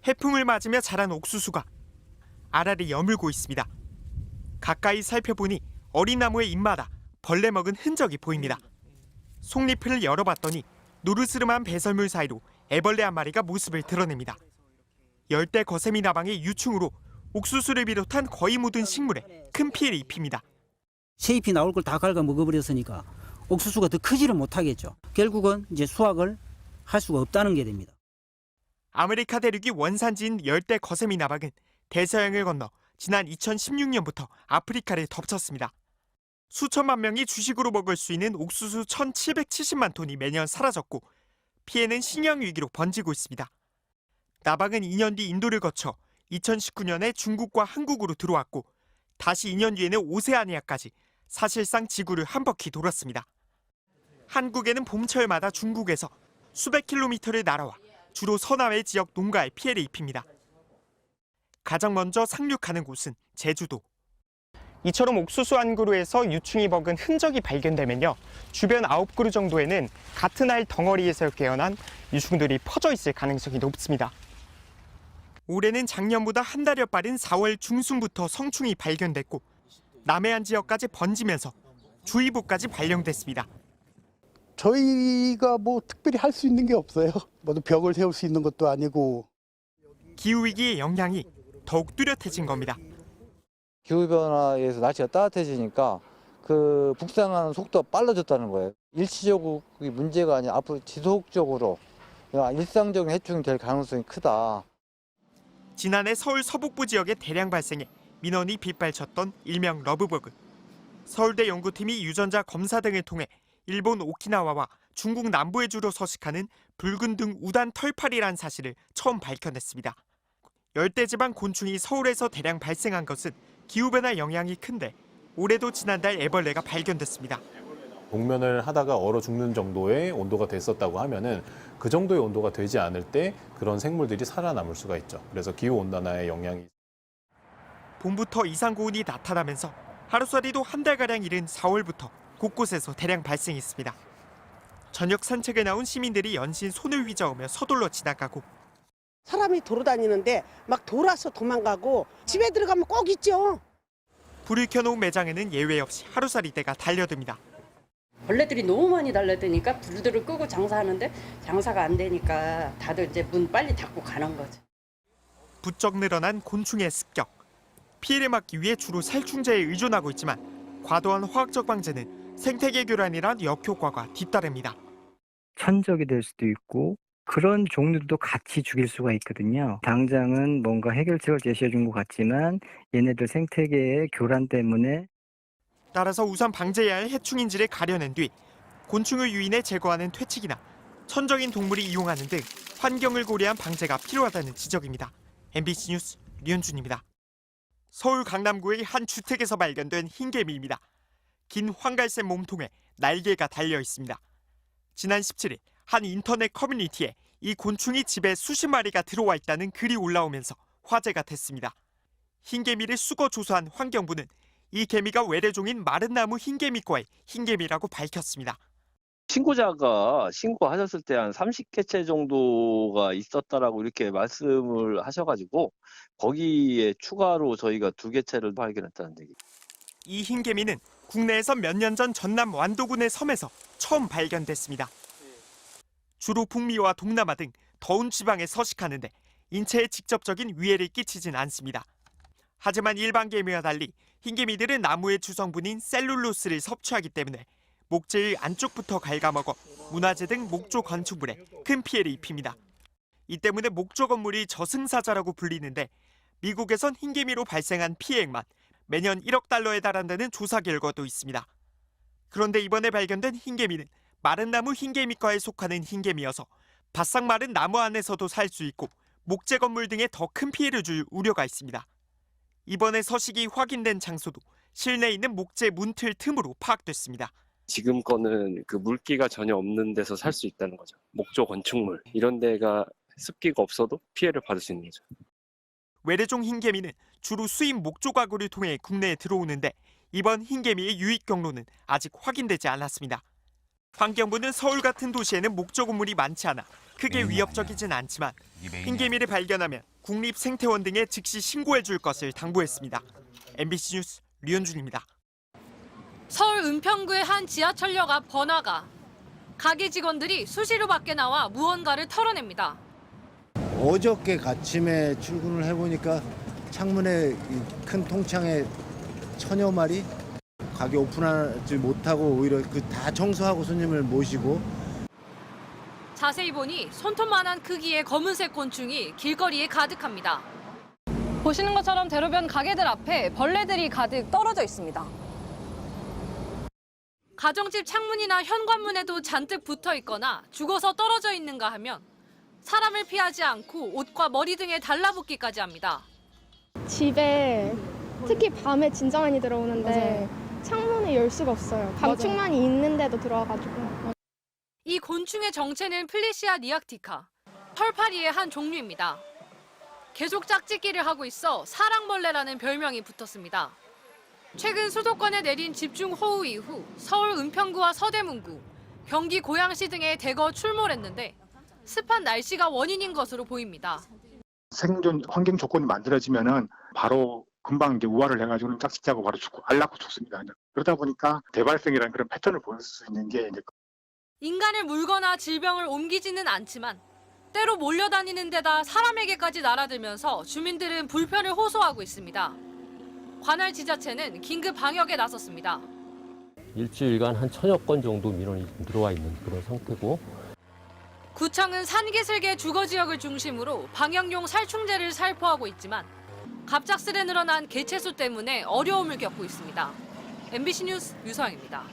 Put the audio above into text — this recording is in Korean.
해풍을 맞으며 자란 옥수수가 알알이 여물고 있습니다. 가까이 살펴보니 어린 나무의 잎마다 벌레 먹은 흔적이 보입니다. 속잎을 열어봤더니 노르스름한 배설물 사이로 애벌레 한 마리가 모습을 드러냅니다. 열대 거세미 나방의 유충으로 옥수수를 비롯한 거의 모든 식물에 큰 피해를 입힙니다. 새잎이 나올 걸 다 갉아 먹어버렸으니까 옥수수가 더 크지를 못하겠죠. 결국은 이제 수확을 할 수가 없다는 게 됩니다. 아메리카 대륙이 원산지인 열대 거세미 나방은 대서양을 건너 지난 2016년부터 아프리카를 덮쳤습니다. 수천만 명이 주식으로 먹을 수 있는 옥수수 1,770만 톤이 매년 사라졌고 피해는 식량 위기로 번지고 있습니다. 나방은 2년 뒤 인도를 거쳐 2019년에 중국과 한국으로 들어왔고 다시 2년 뒤에는 오세아니아까지 사실상 지구를 한 바퀴 돌았습니다. 한국에는 봄철마다 중국에서 수백 킬로미터를 날아와 주로 서남해 지역 농가에 피해를 입힙니다. 가장 먼저 상륙하는 곳은 제주도. 이처럼 옥수수 한 그루에서 유충이 먹은 흔적이 발견되면요. 주변 9그루 정도에는 같은 알 덩어리에서 깨어난 유충들이 퍼져 있을 가능성이 높습니다. 올해는 작년보다 한 달여 빠른 4월 중순부터 성충이 발견됐고 남해안 지역까지 번지면서 주의보까지 발령됐습니다. 저희가 뭐 특별히 할 수 있는 게 없어요. 뭐 벽을 세울 수 있는 것도 아니고. 기후위기의 영향이 더욱 뚜렷해진 겁니다. 기후변화에서 날씨가 따뜻해지니까 그 북상하는 속도가 빨라졌다는 거예요. 일시적으로 문제가 아니라 앞으로 지속적으로 일상적인 해충이 될 가능성이 크다. 지난해 서울 서북부 지역에 대량 발생해 민원이 빗발쳤던 일명 러브버그. 서울대 연구팀이 유전자 검사 등을 통해 일본 오키나와와 중국 남부에 주로 서식하는 붉은 등 우단 털파리란 사실을 처음 밝혀냈습니다. 열대지방 곤충이 서울에서 대량 발생한 것은 기후변화 영향이 큰데 올해도 지난달 애벌레가 발견됐습니다. 복면을 하다가 얼어 죽는 정도의 온도가 됐었다고 하면은 그 정도의 온도가 되지 않을 때 그런 생물들이 살아남을 수가 있죠. 그래서 기후온난화의 영향이. 봄부터 이상고온이 나타나면서 하루살이도 한 달가량 이른 4월부터 곳곳에서 대량 발생했습니다. 저녁 산책에 나온 시민들이 연신 손을 휘저으며 서둘러 지나가고 사람이 돌아다니는데 막 돌아서 도망가고 집에 들어가면 꼭 있죠. 불을 켜놓은 매장에는 예외 없이 하루살이대가 달려듭니다. 벌레들이 너무 많이 달려드니까 불들을 끄고 장사하는데 장사가 안 되니까 다들 이제 문 빨리 닫고 가는 거죠. 부쩍 늘어난 곤충의 습격. 피해를 막기 위해 주로 살충제에 의존하고 있지만 과도한 화학적 방제는 생태계 교란이란 역효과가 뒤따릅니다. 천적이 될 수도 있고 그런 종류도 같이 죽일 수가 있거든요. 당장은 뭔가 해결책을 제시해 준 것 같지만 얘네들 생태계의 교란 때문에 따라서 우선 방제해야 할 해충인지를 가려낸 뒤 곤충을 유인해 제거하는 퇴치기나 천적인 동물이 이용하는 등 환경을 고려한 방제가 필요하다는 지적입니다. MBC 뉴스 류현준입니다. 서울 강남구의 한 주택에서 발견된 흰개미입니다. 긴 황갈색 몸통에 날개가 달려 있습니다. 지난 17일 한 인터넷 커뮤니티에 이 곤충이 집에 수십 마리가 들어와 있다는 글이 올라오면서 화제가 됐습니다. 흰개미를 수거 조사한 환경부는 이 개미가 외래종인 마른 나무 흰개미과의 흰개미라고 밝혔습니다. 신고자가 신고하셨을 때 한 30개체 정도가 있었다라고 이렇게 말씀을 하셔가지고 거기에 추가로 저희가 2개체를 발견했다는 얘기. 이 흰개미는 국내에서 몇 년 전 전남 완도군의 섬에서 처음 발견됐습니다. 주로 북미와 동남아 등 더운 지방에 서식하는데 인체에 직접적인 위해를 끼치진 않습니다. 하지만 일반 개미와 달리 흰개미들은 나무의 주성분인 셀룰로스를 섭취하기 때문에 목재의 안쪽부터 갉아먹어 문화재 등 목조 건축물에 큰 피해를 입힙니다. 이 때문에 목조 건물이 저승사자라고 불리는데 미국에선 흰개미로 발생한 피해액만 매년 1억 달러에 달한다는 조사 결과도 있습니다. 그런데 이번에 발견된 흰개미는 마른 나무 흰개미과에 속하는 흰개미여서 바싹 마른 나무 안에서도 살 수 있고 목재 건물 등에 더 큰 피해를 줄 우려가 있습니다. 이번에 서식이 확인된 장소도 실내에 있는 목재 문틀 틈으로 파악됐습니다. 지금 거는 그 물기가 전혀 없는 데서 살 수 있다는 거죠. 목조 건축물 이런 데가 습기가 없어도 피해를 받을 수 있는 거죠. 외래종 흰개미는 주로 수입 목조 가구를 통해 국내에 들어오는데 이번 흰개미의 유입 경로는 아직 확인되지 않았습니다. 환경부는 서울 같은 도시에는 목조 건물이 많지 않아 크게 위협적이진 않지만 흰개미를 발견하면 국립생태원 등에 즉시 신고해 줄 것을 당부했습니다. MBC 뉴스 류현준입니다. 서울 은평구의 한 지하철역 앞 번화가. 가게 직원들이 수시로 밖에 나와 무언가를 털어냅니다. 어저께 아침에 출근을 해보니까 창문에 큰 통창에 천여 마리 가게 오픈하지 못하고 오히려 다 청소하고 손님을 모시고. 자세히 보니 손톱만한 크기의 검은색 곤충이 길거리에 가득합니다. 보시는 것처럼 대로변 가게들 앞에 벌레들이 가득 떨어져 있습니다. 가정집 창문이나 현관문에도 잔뜩 붙어 있거나 죽어서 떨어져 있는가 하면 사람을 피하지 않고 옷과 머리 등에 달라붙기까지 합니다. 집에 특히 밤에 진짜 많이 들어오는데 창문을 열 수가 없어요. 감축만이 있는데도 들어와가지고. 이 곤충의 정체는 플리시아 니악티카, 털파리의 한 종류입니다. 계속 짝짓기를 하고 있어 사랑벌레라는 별명이 붙었습니다. 최근 수도권에 내린 집중호우 이후 서울 은평구와 서대문구, 경기 고양시 등에 대거 출몰했는데 습한 날씨가 원인인 것으로 보입니다. 생존 환경 조건이 만들어지면은 바로 금방 이제 우화를 해가지고는 짝짓기하고 바로 죽고 알 낳고 죽습니다. 그러다 보니까 대발생이라는 그런 패턴을 보일 수 있는 게 이제 인간을 물거나 질병을 옮기지는 않지만 때로 몰려다니는 데다 사람에게까지 날아들면서 주민들은 불편을 호소하고 있습니다. 관할 지자체는 긴급 방역에 나섰습니다. 일주일간 한 1000여 건 정도 민원이 들어와 있는 그런 상태고, 구청은 산기슭의 주거 지역을 중심으로 방역용 살충제를 살포하고 있지만 갑작스레 늘어난 개체수 때문에 어려움을 겪고 있습니다. MBC 뉴스 유서영입니다.